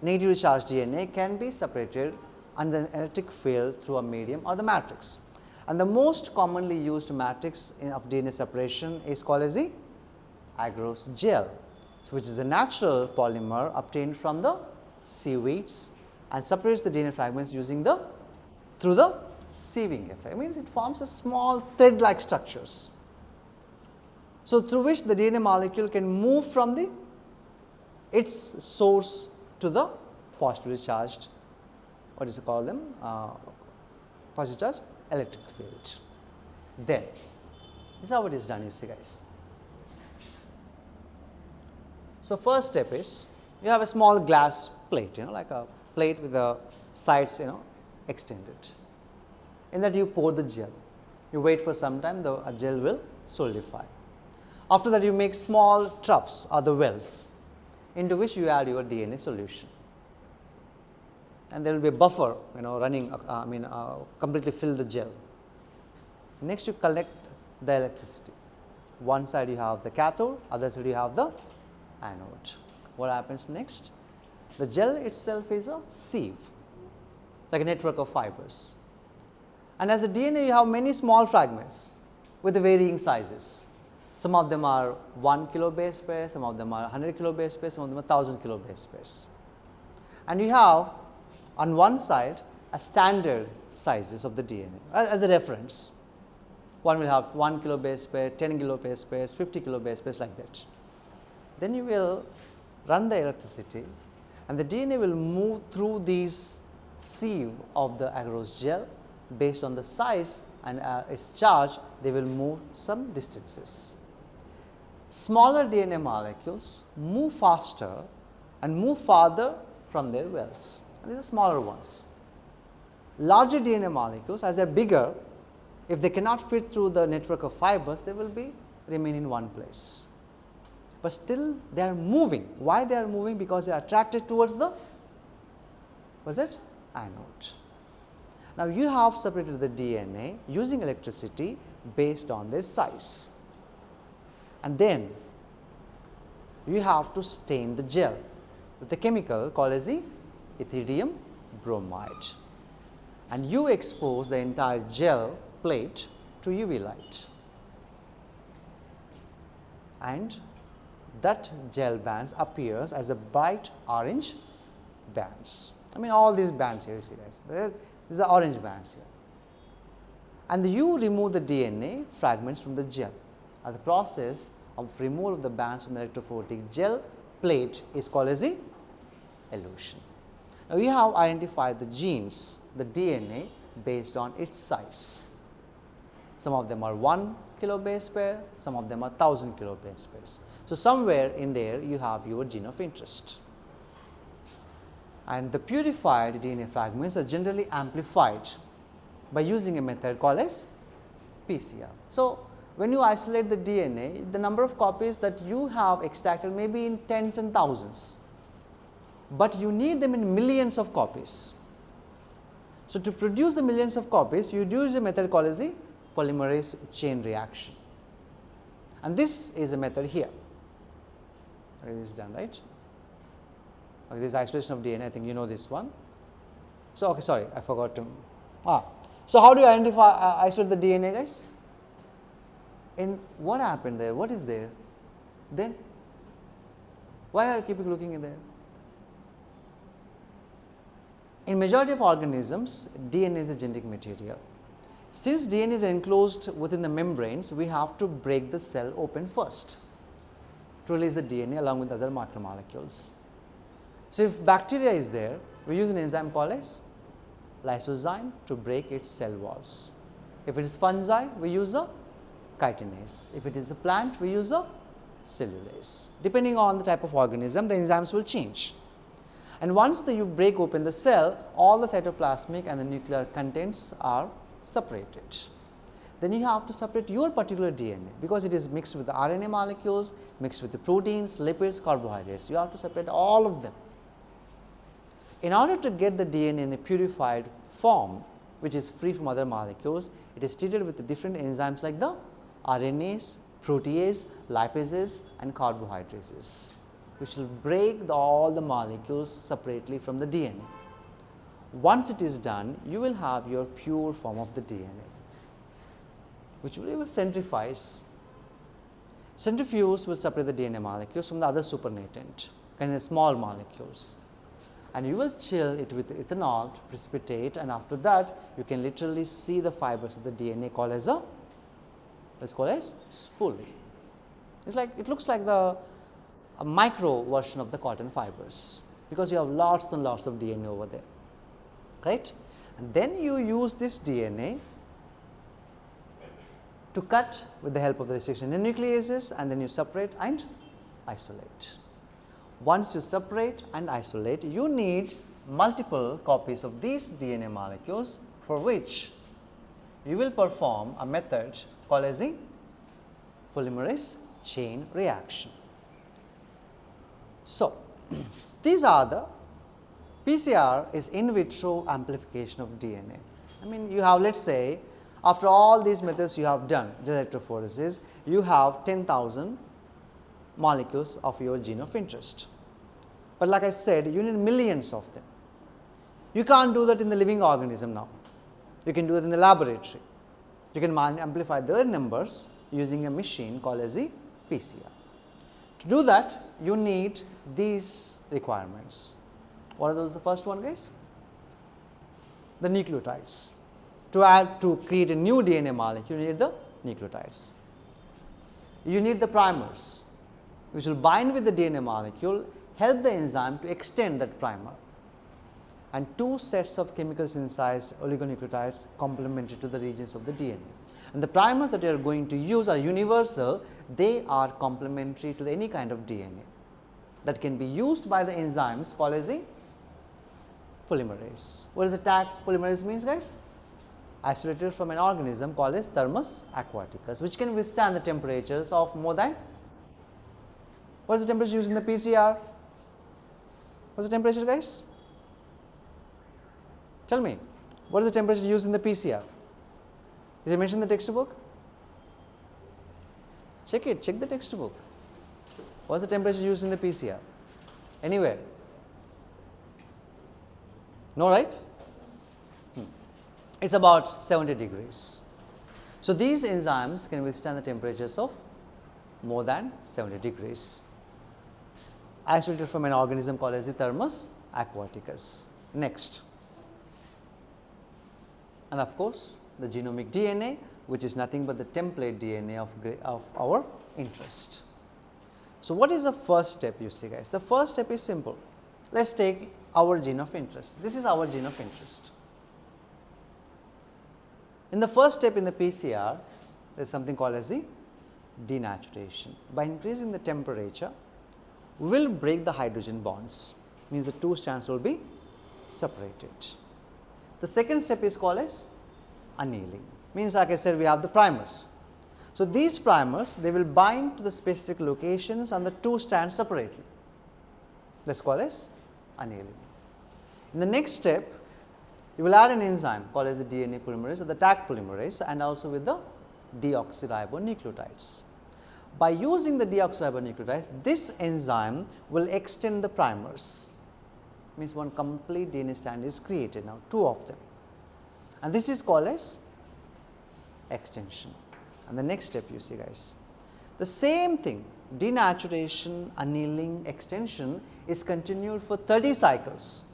negatively charged DNA can be separated under an electric field through a medium or the matrix. And the most commonly used matrix of DNA separation is called as the agarose gel, so which is a natural polymer obtained from the seaweeds and separates the DNA fragments through the sieving effect. It means it forms a small thread like structures. So, through which the DNA molecule can move from its source to the positively charged, what is it called them, positive charged electric field. Then this is how it is done, you see, guys. So, first step is you have a small glass plate, like a plate with the sides extended. In that you pour the gel, you wait for some time, the gel will solidify. After that you make small troughs or the wells into which you add your DNA solution, and there will be a buffer running completely fill the gel. Next you collect the electricity. One side you have the cathode, other side you have the anode. What happens next? The gel itself is a sieve, like a network of fibers, and as a DNA you have many small fragments with varying sizes. Some of them are 1 kilobase pair, some of them are 100 kilobase pair, some of them are 1000 kilobase pairs. And you have on one side a standard sizes of the DNA as a reference. One will have 1 kilobase pair, 10 kilobase pairs, 50 kilobase pairs, like that. Then you will run the electricity and the DNA will move through these sieve of the agarose gel. Based on the size and its charge, they will move some distances. Smaller DNA molecules move faster and move farther from their wells, and these are smaller ones. Larger DNA molecules, as they are bigger, if they cannot fit through the network of fibers, they will remain in one place. But still they are moving. Why they are moving? Because they are attracted towards the anode. Now, you have separated the DNA using electricity based on their size, and then you have to stain the gel with a chemical called as the ethidium bromide, and you expose the entire gel plate to UV light, and that gel bands appears as a bright orange bands. All these bands here, you see, guys, these are orange bands here, and you remove the DNA fragments from the gel. The process of removal of the bands from the electrophoretic gel plate is called as the elution. Now, we have identified the genes, the DNA based on its size. Some of them are 1 kilobase pair, some of them are 1000 kilobase pairs. So, somewhere in there you have your gene of interest, and the purified DNA fragments are generally amplified by using a method called as PCR. So, when you isolate the DNA, the number of copies that you have extracted may be in tens and thousands, but you need them in millions of copies. So, to produce the millions of copies, you use a method called as the polymerase chain reaction, and this is a method here. Okay, this is done, right? Okay, this is isolation of DNA, I think you know this one. So, okay, sorry, I forgot to. So, how do you identify isolate the DNA, guys? And what happened there? What is there? Then why are you keeping looking in there? In majority of organisms, DNA is a genetic material. Since DNA is enclosed within the membranes, we have to break the cell open first to release the DNA along with other macromolecules. So, if bacteria is there, we use an enzyme called as lysozyme to break its cell walls. If it is fungi, we use a chitinase. If it is a plant, we use a cellulase. Depending on the type of organism, the enzymes will change. And once you break open the cell, all the cytoplasmic and the nuclear contents are separated. Then you have to separate your particular DNA, because it is mixed with the RNA molecules, mixed with the proteins, lipids, carbohydrates. You have to separate all of them. In order to get the DNA in a purified form, which is free from other molecules, it is treated with the different enzymes like the RNase, protease, lipases and carbohydrates, which will break all the molecules separately from the DNA. Once it is done, you will have your pure form of the DNA, which will centrifuge. Centrifuge will separate the DNA molecules from the other supernatant, kind of small molecules, and you will chill it with ethanol to precipitate, and after that you can literally see the fibers of the DNA called as spoolie. It's like, it looks like a micro version of the cotton fibers, because you have lots and lots of DNA over there, right? And then you use this DNA to cut with the help of the restriction nucleases, and then you separate and isolate. Once you separate and isolate, you need multiple copies of these DNA molecules, for which you will perform a method called as the polymerase chain reaction. So, these are the PCR is in vitro amplification of DNA. I mean, you have, let us say, after all these methods you have done, electrophoresis, you have 10,000 molecules of your gene of interest. But like I said, you need millions of them. You can't do that in the living organism now. You can do it in the laboratory. You can amplify their numbers using a machine called as the PCR. To do that, you need these requirements. What are those? The first one, guys? The nucleotides. To create a new DNA molecule, you need the nucleotides. You need the primers, which will bind with the DNA molecule, help the enzyme to extend that primer, and two sets of chemical synthesized oligonucleotides complementary to the regions of the DNA. And the primers that you are going to use are universal. They are complementary to any kind of DNA that can be used by the enzymes called as the polymerase. What does the tag polymerase means, guys? Isolated from an organism called as Thermus aquaticus, which can withstand the temperatures of more than, what is the temperature used in the PCR? What's the temperature, guys? Tell me, what is the temperature used in the PCR? Is it mentioned in the textbook? Check it, check the textbook. What's the temperature used in the PCR? Anywhere? No, right? It's about 70 degrees. So, these enzymes can withstand the temperatures of more than 70 degrees. Isolated from an organism called as the Thermus aquaticus. Next. And of course, the genomic DNA, which is nothing but the template DNA of our interest. So, what is the first step you see guys? The first step is simple. Let us take our gene of interest. This is our gene of interest. In the first step in the PCR, there is something called as the denaturation. By increasing the temperature, we will break the hydrogen bonds, means the two strands will be separated. The second step is called as annealing, means like I said, we have the primers. So, these primers, they will bind to the specific locations on the two strands separately. That is called as annealing. In the next step, you will add an enzyme called as the DNA polymerase or the Taq polymerase, and also with the deoxyribonucleotides. By using the deoxyribonucleotides, this enzyme will extend the primers, means one complete DNA strand is created now, two of them, and this is called as extension. And the next step you see guys, the same thing, denaturation, annealing, extension is continued for 30 cycles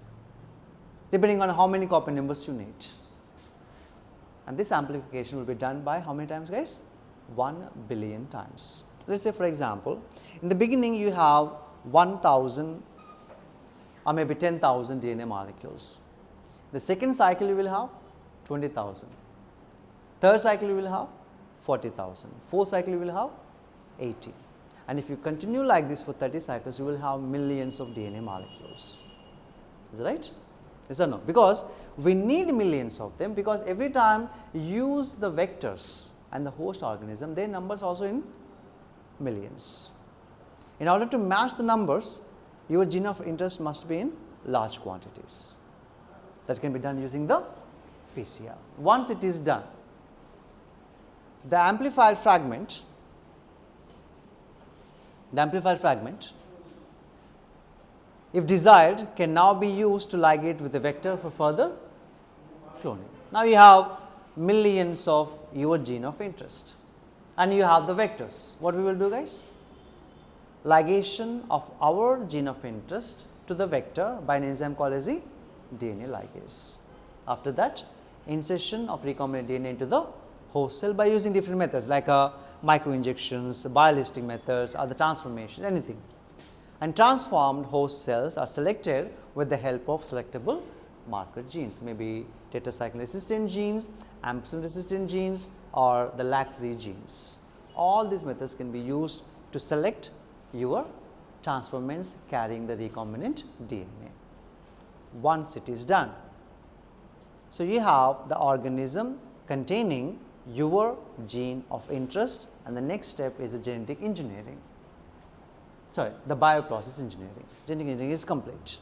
depending on how many copy numbers you need. And this amplification will be done by how many times guys? 1 billion times. Let us say for example, in the beginning you have 1000 or maybe 10,000 DNA molecules. The second cycle you will have 20,000. Third cycle you will have 40,000. Fourth cycle you will have 80. And if you continue like this for 30 cycles, you will have millions of DNA molecules. Is it right? Yes or no? Because we need millions of them, because every time you use the vectors and the host organism, their numbers also in millions. In order to match the numbers, your gene of interest must be in large quantities. That can be done using the PCR. Once it is done, the amplified fragment, if desired, can now be used to ligate with a vector for further cloning. Now, you have millions of your gene of interest and you have the vectors. What we will do guys? Ligation of our gene of interest to the vector by an enzyme called as the DNA ligase. After that, insertion of recombinant DNA into the host cell by using different methods like microinjections, biolistic methods, or the transformation, anything. And transformed host cells are selected with the help of selectable marker genes, maybe tetracycline resistant genes, ampicillin resistant genes, or the LAC-Z genes. All these methods can be used to select your transformants carrying the recombinant DNA. Once it is done, so you have the organism containing your gene of interest, and the next step is the genetic engineering. Sorry, the bioprocess engineering. Genetic engineering is complete.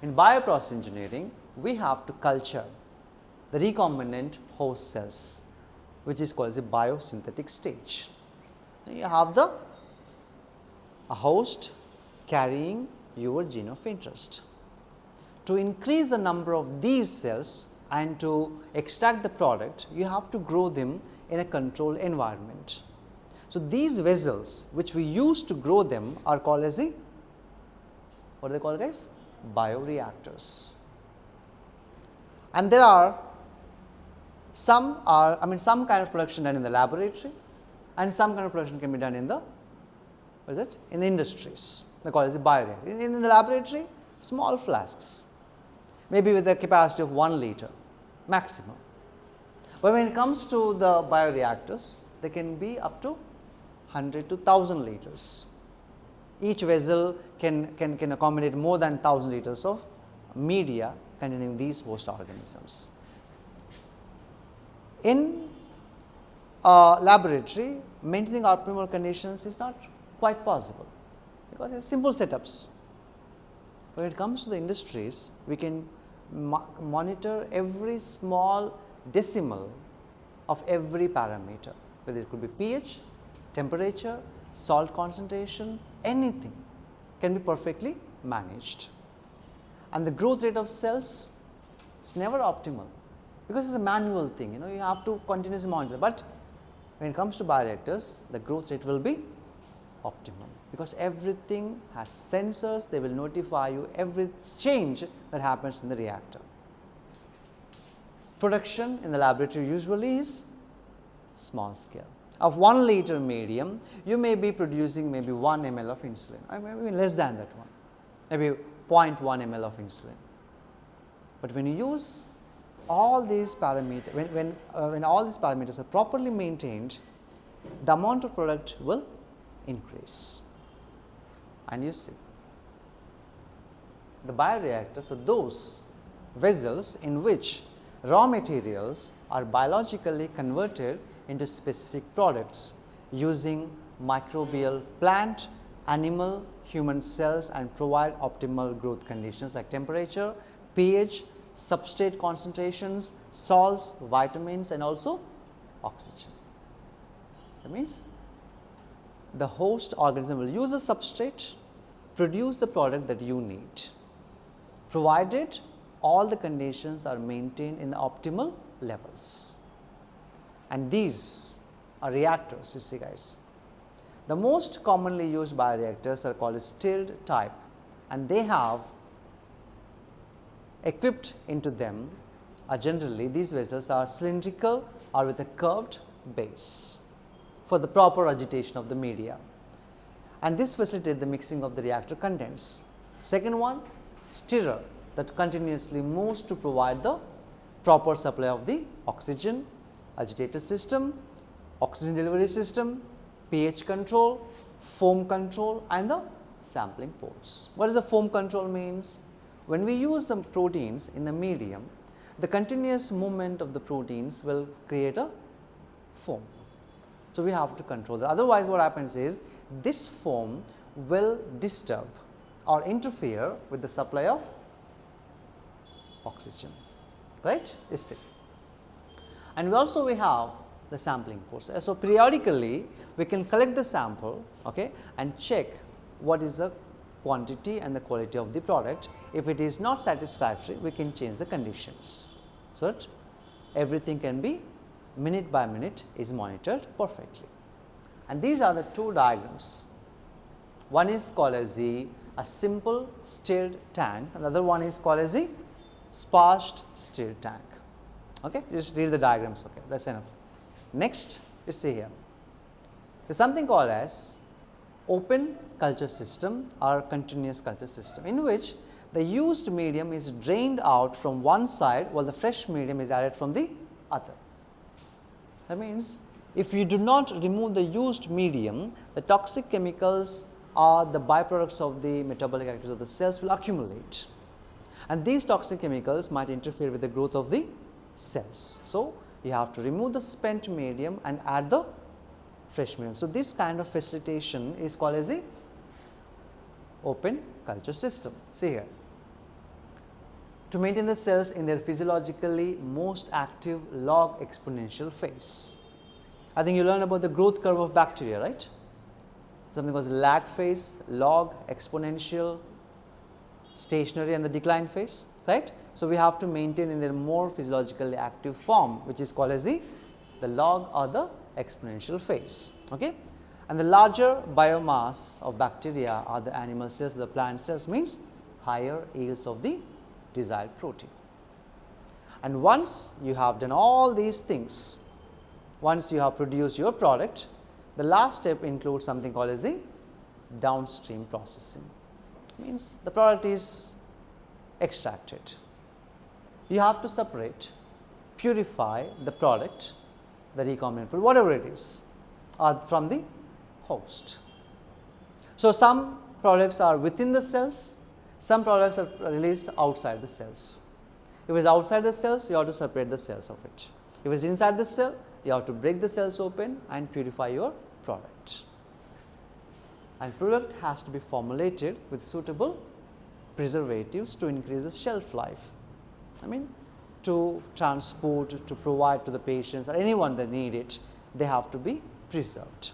In bioprocess engineering, we have to culture the recombinant host cells, which is called as a biosynthetic stage. Now, you have a host carrying your gene of interest. To increase the number of these cells and to extract the product, you have to grow them in a controlled environment. So, these vessels which we use to grow them are called as the, what are they called guys? Bioreactors. And there are some kind of production done in the laboratory, and some kind of production can be done in the, what is it? In the industries. They call it as a bioreactor. In the laboratory, small flasks, maybe with a capacity of 1 liter maximum. But when it comes to the bioreactors, they can be up to 100 to 1000 liters. Each vessel can accommodate more than 1000 liters of media containing these host organisms. In a laboratory, maintaining optimal conditions is not quite possible because it is simple setups. When it comes to the industries, we can monitor every small decimal of every parameter, whether it could be pH, temperature, salt concentration, anything can be perfectly managed. And the growth rate of cells is never optimal because it is a manual thing, you have to continuously monitor. But when it comes to bioreactors, the growth rate will be optimal because everything has sensors, they will notify you every change that happens in the reactor. Production in the laboratory usually is small scale. of 1 liter medium, you may be producing maybe 1 ml of insulin, or maybe less than that one, maybe 0.1 ml of insulin. But when you use all these parameters, when all these parameters are properly maintained, the amount of product will increase. And you see, the bioreactors are those vessels in which raw materials are biologically converted into specific products using microbial plant, animal, human cells, and provide optimal growth conditions like temperature, pH, substrate concentrations, salts, vitamins, and also oxygen. That means the host organism will use a substrate, produce the product that you need, provided all the conditions are maintained in the optimal levels. And these are reactors, you see guys. The most commonly used bioreactors are called stirred type, and they have equipped into them are generally these vessels are cylindrical or with a curved base for the proper agitation of the media, and this facilitates the mixing of the reactor contents. Second one, stirrer, that continuously moves to provide the proper supply of the oxygen, agitator system, oxygen delivery system, pH control, foam control, and the sampling ports. What does the foam control means? When we use the proteins in the medium, the continuous movement of the proteins will create a foam. So, we have to control that. Otherwise, what happens is this foam will disturb or interfere with the supply of oxygen, right? You see. And we have the sampling ports. So, periodically we can collect the sample, okay, and check what is the quantity and the quality of the product. If it is not satisfactory, we can change the conditions, so that everything can be minute by minute is monitored perfectly. And these are the two diagrams. One is called as a simple stirred tank, another one is called as a sparged stirred tank. Okay, just read the diagrams. Okay, that's enough. Next, you see here, there is something called as open culture system or continuous culture system, in which the used medium is drained out from one side while the fresh medium is added from the other. That means, if you do not remove the used medium, the toxic chemicals or the byproducts of the metabolic activities of the cells will accumulate, and these toxic chemicals might interfere with the growth of the cells. So, you have to remove the spent medium and add the fresh medium. So, this kind of facilitation is called as a open culture system. See here, to maintain the cells in their physiologically most active log exponential phase. I think you learned about the growth curve of bacteria, right? Something called lag phase, log, exponential, stationary, and the decline phase, right? So, we have to maintain in their more physiologically active form, which is called as the log or the exponential phase. Okay? And the larger biomass of bacteria or the animal cells, the plant cells, means higher yields of the desired protein. And once you have done all these things, once you have produced your product, the last step includes something called as the downstream processing. Means the product is extracted. You have to separate, purify the product, the recombinant protein, whatever it is, from the host. So, some products are within the cells, some products are released outside the cells. If it is outside the cells, you have to separate the cells of it. If it is inside the cell, you have to break the cells open and purify your product. And product has to be formulated with suitable preservatives to increase the shelf life. I mean, to transport, to provide to the patients or anyone that need it, they have to be preserved.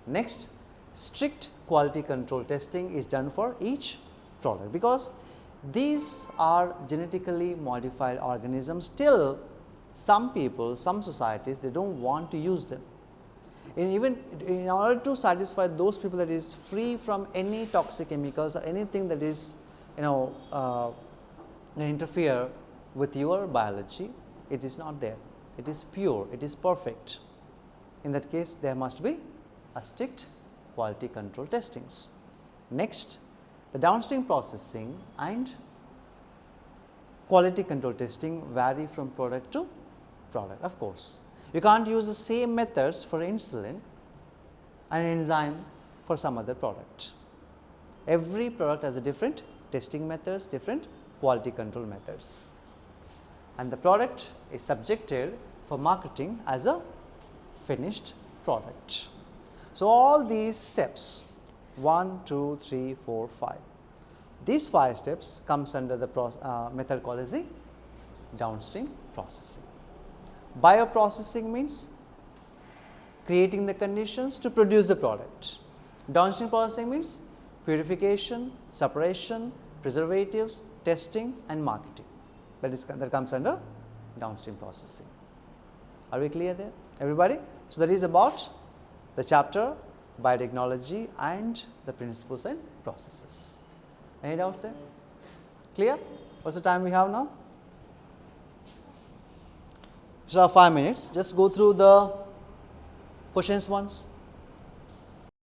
Next, strict quality control testing is done for each product, because these are genetically modified organisms. Still, some people, some societies, they do not want to use them. In order to satisfy those people that is free from any toxic chemicals or anything that is interfere with your biology, it is not there. It is pure, it is perfect. In that case, there must be a strict quality control testings. Next, the downstream processing and quality control testing vary from product to product. Of course, you can't use the same methods for insulin and enzyme for some other product. Every product has a different testing methods, different quality control methods, and the product is subjected for marketing as a finished product. So, all these steps 1, 2, 3, 4, 5, these 5 steps comes under the method called as the downstream processing. Bioprocessing means creating the conditions to produce the product. Downstream processing means purification, separation, preservatives, testing and marketing. That comes under downstream processing. Are we clear there, everybody? So, that is about the chapter biotechnology and the principles and processes. Any doubts there? Clear? What's the time we have now? So, 5 minutes. Just go through the questions once.